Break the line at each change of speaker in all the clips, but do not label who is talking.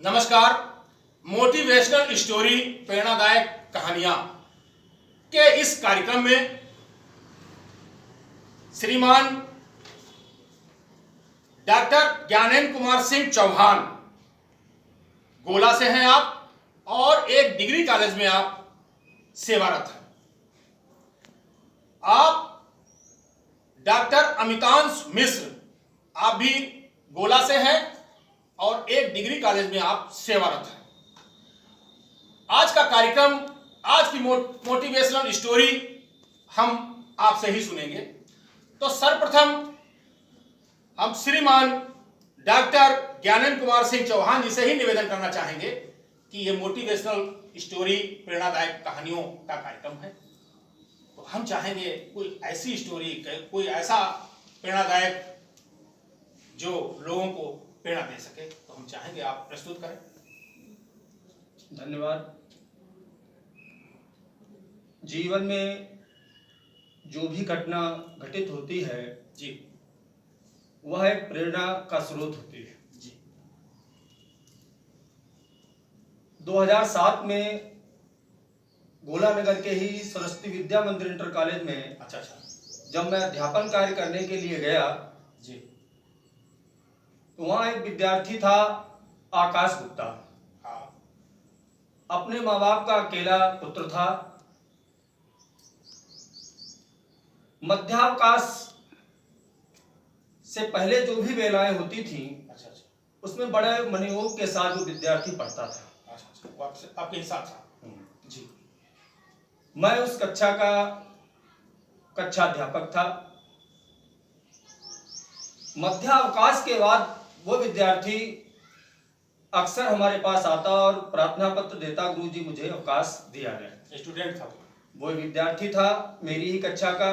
नमस्कार। Motivational story प्रेरणादायक कहानियां के इस कार्यक्रम में श्रीमान डॉक्टर ज्ञानेंद्र कुमार सिंह चौहान, गोला से हैं आप और एक डिग्री कॉलेज में आप सेवारत हैं। आप डॉक्टर अमितांश मिश्र, आप भी गोला से हैं और एक डिग्री कॉलेज में आप सेवारत हैं। आज का कार्यक्रम, आज की मोटिवेशनल स्टोरी हम आपसे ही सुनेंगे। तो सर्वप्रथम हम श्रीमान डॉक्टर ज्ञानेंद्र कुमार सिंह चौहान जी से ही निवेदन करना चाहेंगे कि ये मोटिवेशनल स्टोरी प्रेरणादायक कहानियों का कार्यक्रम है, तो हम चाहेंगे कोई ऐसी स्टोरी, कोई ऐसा प्रेरणादायक जो लोगों को प्रेरणा दे सके, तो हम चाहेंगे आप प्रस्तुत करें।
धन्यवाद। जीवन में जो भी घटना घटित होती है
जी,
वह एक प्रेरणा का स्रोत होती है।
जी,
2007 में गोला नगर के ही सरस्वती विद्या मंदिर इंटर कॉलेज में
अच्छा,
जब मैं अध्यापन कार्य करने के लिए गया
जी,
तो वहाँ एक विद्यार्थी था, आकाश गुप्ता।
हाँ,
अपने माँ बाप का अकेला पुत्र था। मध्यावकाश से पहले जो भी वेलाएं होती थी,
अच्छा,
उसमें बड़े मनोयोग के साथ वो विद्यार्थी पढ़ता था।
अच्छा, वो आपके हिसाब था। जी,
मैं उस कक्षा का कक्षा अध्यापक था। मध्यावकाश के बाद वो विद्यार्थी अक्सर हमारे पास आता और प्रार्थना पत्र देता, गुरुजी मुझे अवकाश दिया जाए।
स्टूडेंट था
वो विद्यार्थी था मेरी ही कक्षा का।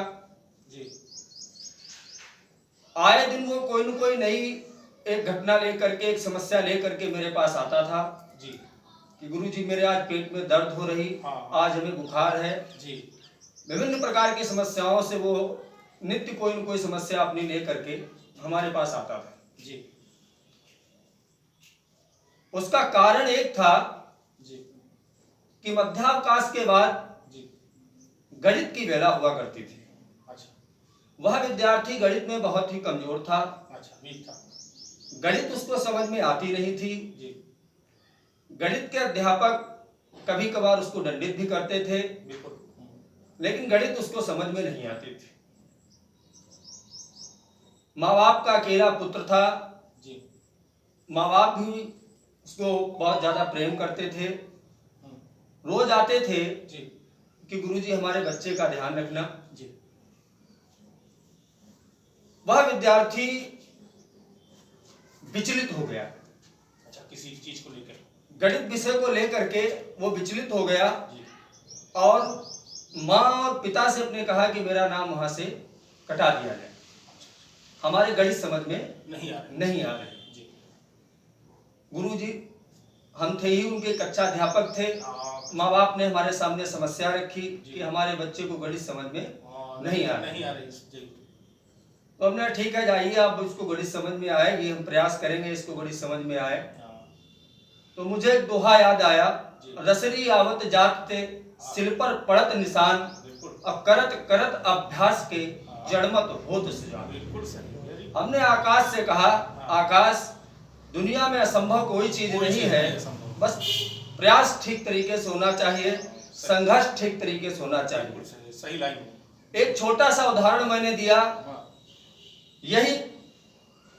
जी,
आए दिन वो कोई न कोई नई एक घटना लेकर के, एक समस्या लेकर के मेरे पास आता था
जी,
कि गुरुजी मेरे आज पेट में दर्द हो रही,
हाँ,
आज हमें बुखार है।
जी,
विभिन्न प्रकार की समस्याओं से वो नित्य कोई न कोई समस्या अपनी लेकर के हमारे पास आता था।
जी,
उसका कारण एक था
जी,
कि मध्यावकाश के बाद
जी,
गणित की वेला हुआ करती थी।
अच्छा,
वह विद्यार्थी गणित में बहुत ही कमजोर था।
अच्छा, वीक था।
गणित उसको समझ में आती नहीं थी।
जी,
गणित के अध्यापक कभी कभार उसको दंडित भी करते थे,
बिल्कुल।
लेकिन गणित उसको समझ में नहीं आती थी। माँ बाप का अकेला पुत्र था।
जी,
माँ बाप भी उसको बहुत ज्यादा प्रेम करते थे। रोज आते थे
जी,
कि गुरुजी हमारे बच्चे का ध्यान रखना।
जी,
वह विद्यार्थी विचलित हो गया।
अच्छा, किसी चीज को लेकर।
गणित विषय को लेकर के वो विचलित हो गया
जी,
और माँ और पिता से अपने कहा कि मेरा नाम वहां से कटा दिया जाए, हमारे गणित समझ में
नहीं आ रहे।
नहीं आ रहे।
जी,
गुरुजी हम थे ही उनके कक्षा अध्यापक थे। माँ बाप ने हमारे सामने समस्या रखी कि हमारे बच्चे को गणित समझ में नहीं आ
रही। जी,
तो हमने ठीक है, जाइए आप, इसको गणित समझ में आएगी, हम प्रयास करेंगे इसको गणित समझ में आए। तो मुझे एक दोहा याद आया, रसरी आवत जात ते सिल पर पड़त निशान, और करत करत अभ्यास के जड़मत होत सुजान।
बिल्कुल सही।
हमने आकाश से कहा, आकाश, दुनिया में असंभव कोई चीज नहीं है, बस प्रयास ठीक तरीके से होना चाहिए, संघर्ष ठीक तरीके से होना चाहिए।
सही लाइन।
एक छोटा सा उदाहरण मैंने दिया, यही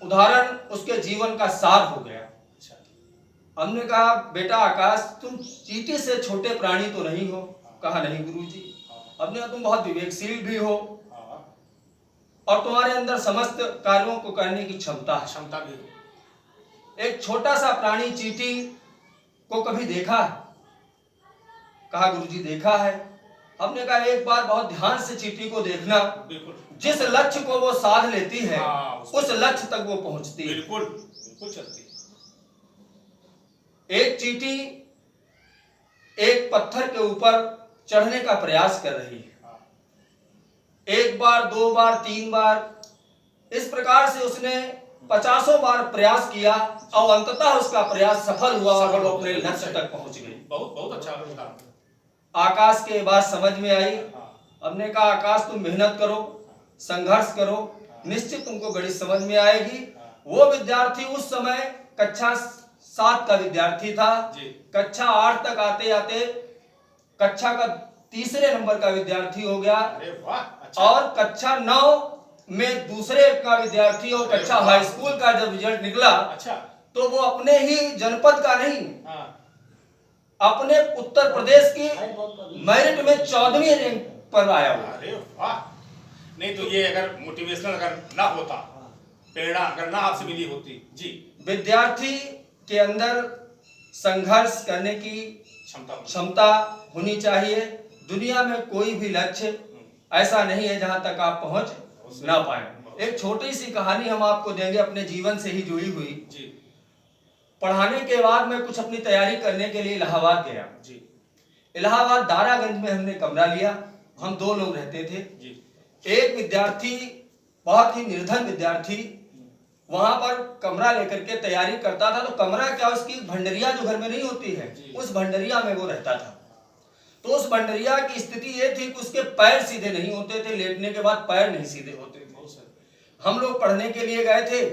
उदाहरण उसके जीवन का सार हो गया। हमने कहा, बेटा आकाश, तुम चींटी से छोटे प्राणी तो नहीं हो। कहा, नहीं गुरुजी। हमने कहा, तुम बहुत विवेकशील भी हो और तुम्हारे अंदर समस्त कार्यों को करने की क्षमता भी है। एक छोटा सा प्राणी चींटी को कभी देखा? कहा, गुरुजी देखा है। हमने कहा, एक बार बहुत ध्यान से चींटी को देखना, जिस लक्ष्य को वो साध लेती है उस लक्ष्य तक वो पहुंचती है।
बिल्कुल, बिल्कुल चलती है।
एक चींटी एक पत्थर के ऊपर चढ़ने का प्रयास कर रही है। एक बार, दो बार, तीन बार, इस प्रकार से उसने 50 बार प्रयास किया और अंततः उसका प्रयास सफल हुआ और वो अपने लक्ष्य तक पहुंच गई।
बहुत बहुत अच्छा उदाहरण।
आकाश के बात समझ में आई।
हाँ,
हमने कहा आकाश तुम मेहनत करो, संघर्ष करो, निश्चित तुमको गणित समझ में आएगी। वो विद्यार्थी उस समय कक्षा 7 का विद्यार्थी था।
जी।
कक्षा 8 तक आते आते कक्षा का तीसरे नंबर का विद्यार्थी हो गया
अरे वाह, अच्छा।
और कक्षा 9 में दूसरे का विद्यार्थी और
अरे
कक्षा
वाह।
हाई स्कूल का जब रिजल्ट निकला
अच्छा।
तो वो अपने ही जनपद का नहीं,
हाँ,
अपने उत्तर प्रदेश की मेरिट में 14वीं रैंक पर आया हुआ।
अरे वाह। नहीं तो ये अगर मोटिवेशनल अगर ना होता, प्रेरणा अगर ना आपसे मिली होती। जी।
विद्यार्थी के अंदर संघर्ष करने की क्षमता होनी चाहिए। दुनिया में कोई भी लक्ष्य ऐसा नहीं है जहां तक आप पहुंच ना पाए। एक छोटी सी कहानी हम आपको देंगे अपने जीवन से ही जुड़ी हुई।
जी।
पढ़ाने के बाद मैं कुछ अपनी तैयारी करने के लिए इलाहाबाद गया।
जी।
इलाहाबाद दारागंज में हमने कमरा लिया। हम 2 लोग रहते थे।
जी।
एक विद्यार्थी, बहुत ही निर्धन विद्यार्थी, वहां पर कमरा लेकर के तैयारी करता था। तो कमरा क्या, उसकी भंडरिया जो घर में नहीं होती है, उस भंडरिया में वो रहता था। तो उस भंडरिया की स्थिति ये थी कि उसके पैर सीधे नहीं होते थे, लेटने के बाद पैर नहीं सीधे होते थे। हम लोग पढ़ने के लिए गए थे,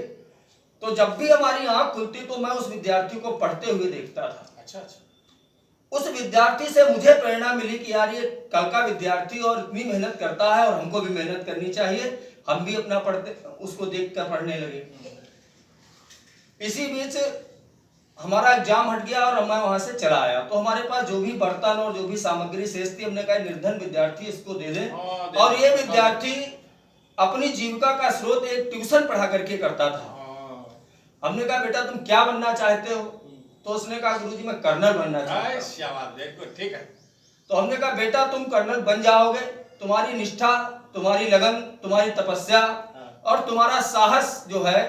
तो जब भी हमारी आंख खुलती तो मैं उस विद्यार्थी को पढ़ते हुए देखता था।
अच्छा अच्छा।
उस विद्यार्थी से मुझे प्रेरणा मिली कि यार ये कल का विद्यार्थी और इतनी मेहनत करता है और हमको भी मेहनत करनी चाहिए। हम भी अपना पढ़ते, उसको देखकर पढ़ने लगे। इसी बीच हमारा एग्जाम हट गया और मैं वहां से चला आया। तो हमारे पास जो भी बर्तन और जो भी सामग्री शेष थी, हमने कहा निर्धन विद्यार्थी इसको दे दें। और ये विद्यार्थी अपनी जीविका का स्रोत एक ट्यूशन पढ़ा करके करता था। हमने कहा बेटा तुम क्या बनना चाहते हो? तो उसने कहा गुरुजी मैं कर्नल बनना चाहता हूं।
ठीक है।
तो हमने कहा बेटा तुम कर्नल बन जाओगे, तुम्हारी निष्ठा, तुम्हारी लगन, तुम्हारी तपस्या और तुम्हारा साहस जो है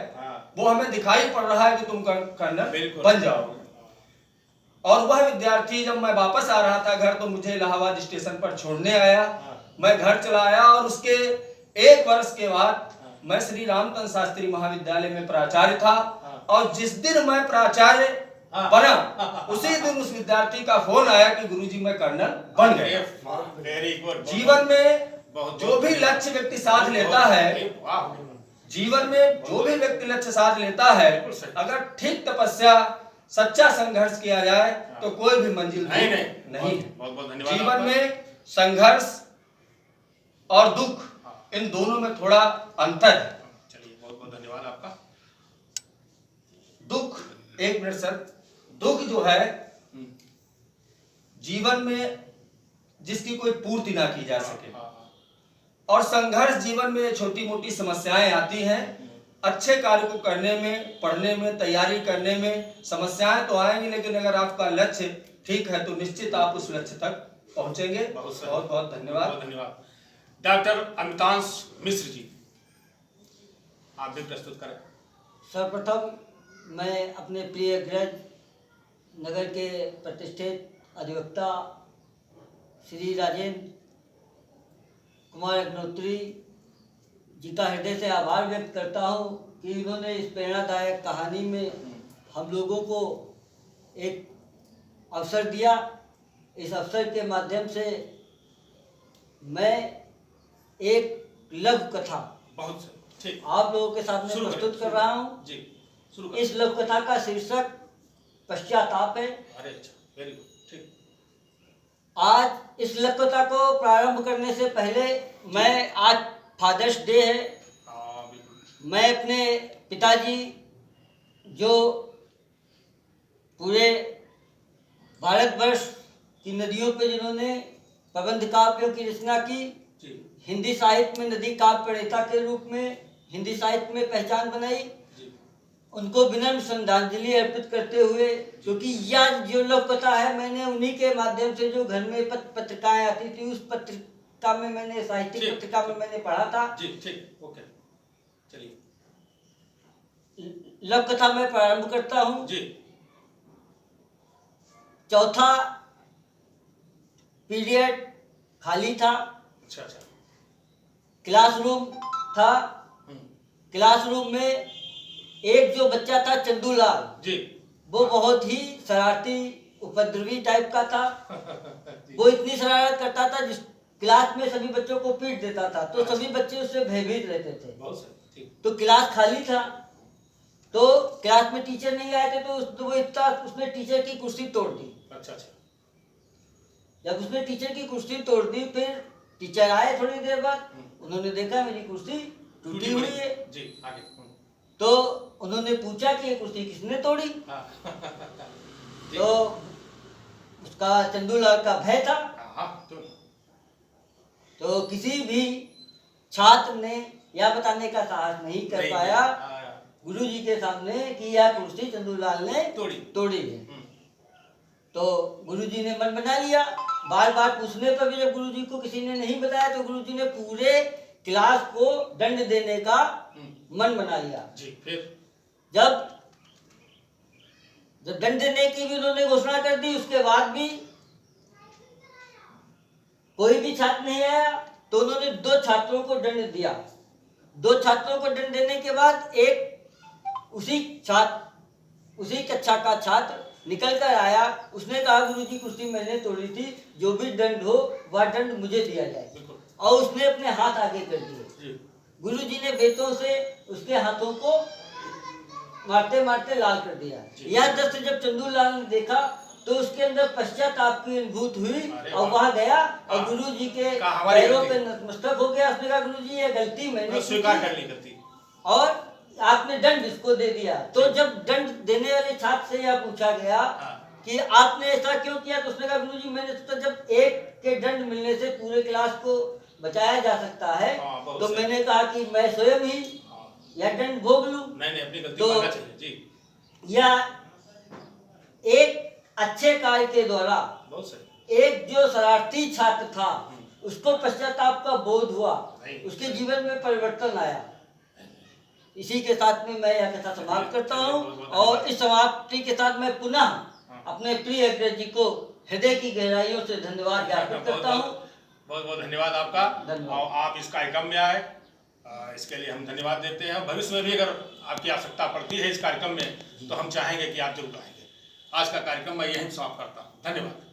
वो हमें दिखाई पड़ रहा है कि तुम कर्नल बन जाओगे। और वह विद्यार्थी जब मैं वापस आ रहा था घर, तो मुझे इलाहाबाद स्टेशन पर छोड़ने आया। मैं घर चला आया और उसके 1 वर्ष के बाद मैं श्री रामचंद्र शास्त्री महाविद्यालय में प्राचार्य था। और जिस दिन मैं प्राचार्य बना, उसी दिन उस विद्यार्थी का फोन आया कि गुरुजी मैं कर्नल बन गया।
Very good.
जीवन में जो भी लक्ष्य व्यक्ति साध लेता है, जीवन में जो भी व्यक्ति लक्ष्य साध लेता है, अगर ठीक तपस्या, सच्चा संघर्ष किया जाए तो कोई भी मंजिल नहीं है।
बहुत बहुत धन्यवाद।
जीवन में संघर्ष और दुख, इन दोनों में थोड़ा अंतर है।
चलिए, बहुत बहुत धन्यवाद आपका।
दुख, 1 मिनट सर। दुख जो है जीवन में जिसकी कोई पूर्ति ना की जा सके, और संघर्ष जीवन में छोटी मोटी समस्याएं आती हैं। अच्छे कार्य को करने में, पढ़ने में, तैयारी करने में समस्याएं तो आएंगी, लेकिन अगर आपका लक्ष्य ठीक है तो निश्चित आप उस लक्ष्य तक पहुंचेंगे। बहुत बहुत धन्यवाद।
धन्यवाद। डॉक्टर अमितांश मिश्र जी, आप भी प्रस्तुत करें।
सर्वप्रथम मैं अपने प्रिय गृह नगर के प्रतिष्ठित अधिवक्ता श्री राजेंद्र कुमार अग्निहोत्री जी का हृदय से आभार व्यक्त करता हूँ कि इन्होंने इस प्रेरणादायक कहानी में हम लोगों को एक अवसर दिया। इस अवसर के माध्यम से मैं एक लघु कथा
बहुत ठीक
आप लोगों के सामने प्रस्तुत कर रहा हूँ।
जी, शुरू
इस लघु कथा का शीर्षक पश्चाताप है।
अरे अच्छा, वेरी गुड, ठीक।
आज इस लघु कथा को प्रारंभ करने से पहले आज फादर्स डे है। मैं अपने पिताजी जो पूरे भारतवर्ष की नदियों पे जिन्होंने प्रबंध काव्यों की रचना की, हिंदी साहित्य में नदी काव्य प्रणेता के रूप में हिंदी साहित्य में पहचान बनाई, उनको विनम्र श्रद्धांजलि अर्पित करते हुए, क्योंकि यह जो लोक कथा है मैंने उन्हीं के माध्यम से, जो घर में पत्रिकाएं आती थी उस पत्रिका में मैंने, साहित्यिक पत्रिका में मैंने पढ़ा था।
जी, ठीक, ओके, चलिए।
लोक कथा में प्रारंभ करता हूँ।
जी।
चौथा पीरियड खाली था।
अच्छा अच्छा।
क्लासरूम था। क्लासरूम में एक जो बच्चा था चंदूलाल,
जी।
वो बहुत ही शरारती उपद्रवी टाइप का था।
जी।
वो इतनी शरारत करता था जिस क्लास में सभी बच्चों को पीट देता था, तो
अच्छा।
सभी बच्चे उससे भयभीत रहते थे।
बहुत सही, ठीक।
तो क्लास खाली था, तो क्लास में टीचर नहीं आए थे, तो वो इतना उसने टीचर की कुर्सी तोड़ दी।
अच्छा अच्छा।
जब उसने टीचर की कुर्सी तोड़ दी, फिर टीचर आए थोड़ी देर बाद, उन्होंने देखा मेरी कुर्सी टूटी हुई है।
जी, आगे।
तो उन्होंने पूछा कि ये कुर्सी किसने तोड़ी।
हाँ। जी।
तो उसका चंदूलाल का भय था,
हाँ,
तो किसी भी छात्र ने यह बताने का साहस नहीं कर
नहीं
पाया
किया।
गुरुजी के सामने कि यह कुर्सी चंदूलाल ने तोड़ी है। तो गुरुजी ने मन बना लिया। बार बार पूछने पर भी जब गुरुजी को किसी ने नहीं बताया, तो गुरुजी ने पूरे क्लास को दंड देने का मन बना लिया।
जी, फिर
जब दंड देने की भी उन्होंने घोषणा कर दी, उसके बाद भी कोई भी छात्र नहीं आया, तो उन्होंने 2 छात्रों को दंड दिया। 2 छात्रों को दंड देने के बाद एक उसी कक्षा का छात्र निकल कर आया। उसने कहा गुरुजी कुर्सी मैंने तोड़ी थी, जो भी दंड हो वह दंड मुझे दिया जाए। और उसने अपने हाथ आगे कर दिए। गुरुजी ने बेतों से उसके हाथों को मारते मारते लाल कर दिया। यह दृश्य जब चंदूलाल ने देखा, तो उसके अंदर पश्चाताप की अनुभूति हुई और वहां गया और गुरुजी के पैरों पे नतमस्तक हो गया। उसने कहा गुरुजी ये गलती मैंने
स्वीकार कर ली गलती,
और आपने दंड इसको दे दिया। तो जब दंड देने वाले छात्र से यह पूछा गया कि आपने ऐसा क्यों किया, तो उसने कहा गुरुजी मैंने सोचा जब एक के दंड मिलने से पूरे क्लास को बचाया जा सकता है, तो मैंने कहा कि मैं स्वयं ही यह दंड भोग लूं।
नहीं अपनी गलती मानना चाहिए। जी।
यह एक अच्छे कार्य के द्वारा
बहुत सही।
एक जो शरारती छात्र था उसको पश्चाताप का बोध हुआ, उसके जीवन में परिवर्तन आया। इसी के साथ में मैं यह कथा समाप्त करता हूँ और इस समाप्ति के साथ मैं पुनः अपने प्रिय अग्रज जी को हृदय की गहराइयों से धन्यवाद ज्ञापित करता हूँ।
बहुत बहुत धन्यवाद आपका।
धन्यवाद।
और आप इस कार्यक्रम में आए, इसके लिए हम धन्यवाद देते हैं। भविष्य में भी अगर आपकी आवश्यकता पड़ती है इस कार्यक्रम में, तो हम चाहेंगे कि आप जरूर आएंगे। आज का कार्यक्रम मैं यहीं समाप्त करता हूँ। धन्यवाद।